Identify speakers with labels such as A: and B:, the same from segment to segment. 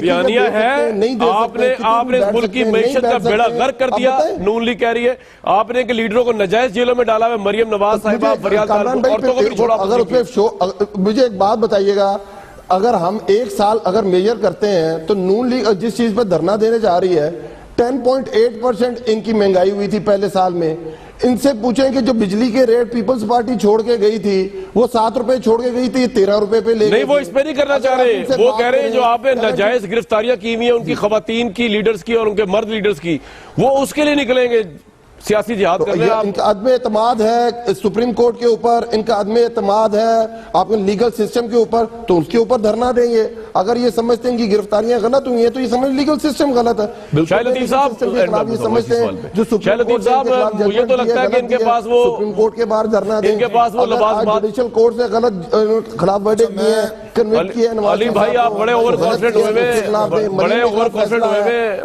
A: بیانیہ ہے، آپ نے اس ملک کی معیشت کا بیڑا غرق کر دیا. نون لیگ کہہ رہی ہے آپ نے کہ لیڈروں کو نجائز جیلوں میں ڈالا ہے. مریم نواز صاحبہ، فریال طالب، عورتوں کو بھی چھوڑا.
B: اگر اس میں مجھے ایک بات بتائیے گا، اگر ہم ایک سال اگر میجر کرتے ہیں تو نون لیگ جس چیز پہ دھرنا دینے جا رہی ہے 10.8% ان کی مہنگائی ہوئی تھی پہلے سال میں. ان سے پوچھیں کہ جو بجلی کے ریٹ پیپلز پارٹی چھوڑ کے گئی تھی وہ 7 روپے چھوڑ کے گئی تھی، 13 روپے پہ لے گئی.
A: نہیں، وہ اس پہ نہیں کرنا چاہ رہے. وہ کہہ رہے ہیں جو آپ نے ناجائز گرفتاریاں کی ہوئی ہیں ان کی خواتین کی، لیڈرز کی اور ان کے مرد لیڈرز کی، وہ اس کے لیے نکلیں گے سیاسی جہاد کرنے.
B: ان کا عدم اعتماد ہے سپریم کورٹ کے اوپر، ان کا عدم اعتماد ہے آپ کے لیگل سسٹم کے اوپر، تو اس کے اوپر دھرنا دیں گے. اگر یہ سمجھتے ہیں کہ گرفتاریاں غلط ہوئی ہیں تو یہ سمجھ لیگل سسٹم غلط ہے.
A: شاہد لطیف صاحب،
B: یہ سمجھتے ہیں جو
A: شاہد لطیف صاحب، مجھے تو لگتا ہے کہ ان کے پاس وہ
B: سپریم کورٹ کے باہر دھرنا دیں.
A: ان کے پاس وہ لباس بات
B: جوڈیشل کورٹ سے غلط خلاف ورڈکٹ دیے ہیں، کنوکٹ کیے ہیں.
A: علی بھائی آپ بڑے اوور کانفیڈنٹ ہوئے ہیں.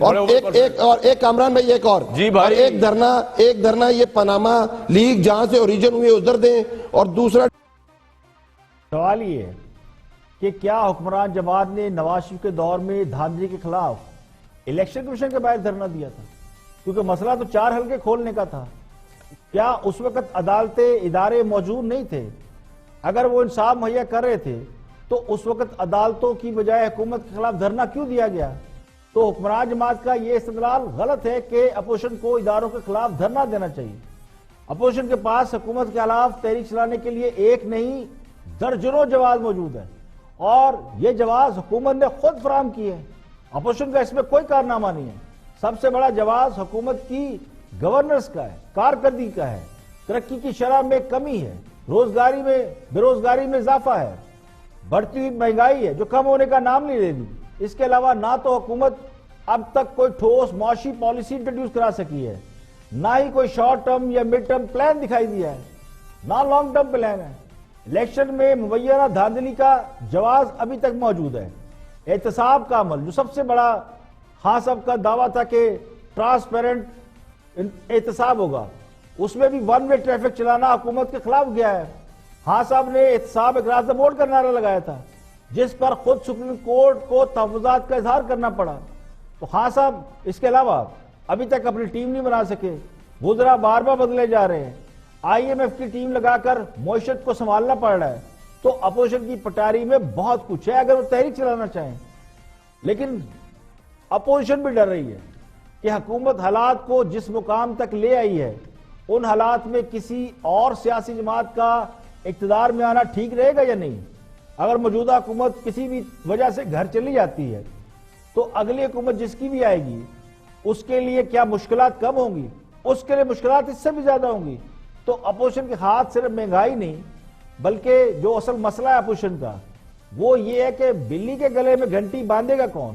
B: اور ایک کامران بھائی ایک اور
A: جی بھائی،
B: ایک دھرنا یہ پاناما لیگ جہاں سے اوریجن ہوئے ادھر دیں. اور دوسرا
C: سوال یہ ہے کہ کیا حکمران جماعت نے نواز شریف کے دور میں دھاندلی کے خلاف الیکشن کمیشن کے باہر دھرنا دیا تھا؟ کیونکہ مسئلہ تو 4 حلقے کھولنے کا تھا. کیا اس وقت عدالتیں، ادارے موجود نہیں تھے؟ اگر وہ انصاف مہیا کر رہے تھے تو اس وقت عدالتوں کی بجائے حکومت کے خلاف دھرنا کیوں دیا گیا؟ تو حکمران جماعت کا یہ استدلال غلط ہے کہ اپوزیشن کو اداروں کے خلاف دھرنا دینا چاہیے. اپوزیشن کے پاس حکومت کے خلاف تحریک چلانے کے لیے ایک نہیں درجنوں جواز موجود ہیں، اور یہ جواز حکومت نے خود فراہم کی ہے. اپوزیشن کا اس میں کوئی کارنامہ نہیں ہے. سب سے بڑا جواز حکومت کی گورننس کا ہے، کارکردگی کا ہے، ترقی کی شرح میں کمی ہے، بے روزگاری میں اضافہ ہے، بڑھتی ہوئی مہنگائی ہے جو کم ہونے کا نام نہیں لے رہی. اس کے علاوہ نہ تو حکومت اب تک کوئی ٹھوس معاشی پالیسی انٹروڈیوس کرا سکی ہے، نہ ہی کوئی شارٹ ٹرم یا مڈ ٹرم پلان دکھائی دیا ہے، نہ لانگ ٹرم پلان ہے. الیکشن میں مبینہ دھاندلی کا جواز ابھی تک موجود ہے. احتساب کا عمل جو سب سے بڑا خان صاحب کا دعویٰ تھا کہ ٹرانسپیرنٹ احتساب ہوگا، اس میں بھی ون وے ٹریفک چلانا حکومت کے خلاف گیا ہے. خان صاحب نے احتساب اکراس دا بورڈ کا نعرہ لگایا تھا جس پر خود سپریم کورٹ کو تحفظات کا اظہار کرنا پڑا. تو خان صاحب اس کے علاوہ ابھی تک اپنی ٹیم نہیں بنا سکے، وزراء بار بار بدلے جا رہے ہیں، IMF کی ٹیم لگا کر معیشت کو سنبھالنا پڑ رہا ہے. تو اپوزیشن کی پٹاری میں بہت کچھ ہے اگر وہ تحریک چلانا چاہیں. لیکن اپوزیشن بھی ڈر رہی ہے کہ حکومت حالات کو جس مقام تک لے آئی ہے ان حالات میں کسی اور سیاسی جماعت کا اقتدار میں آنا ٹھیک رہے گا یا نہیں. اگر موجودہ حکومت کسی بھی وجہ سے گھر چلی جاتی ہے تو اگلی حکومت جس کی بھی آئے گی اس کے لیے کیا مشکلات کم ہوں گی؟ اس کے لیے مشکلات اس سے بھی زیادہ ہوں گی. تو اپوزیشن کے ہاتھ صرف مہنگائی نہیں بلکہ جو اصل مسئلہ ہے اپوزیشن کا وہ یہ ہے کہ بلی کے گلے میں گھنٹی باندھے گا کون؟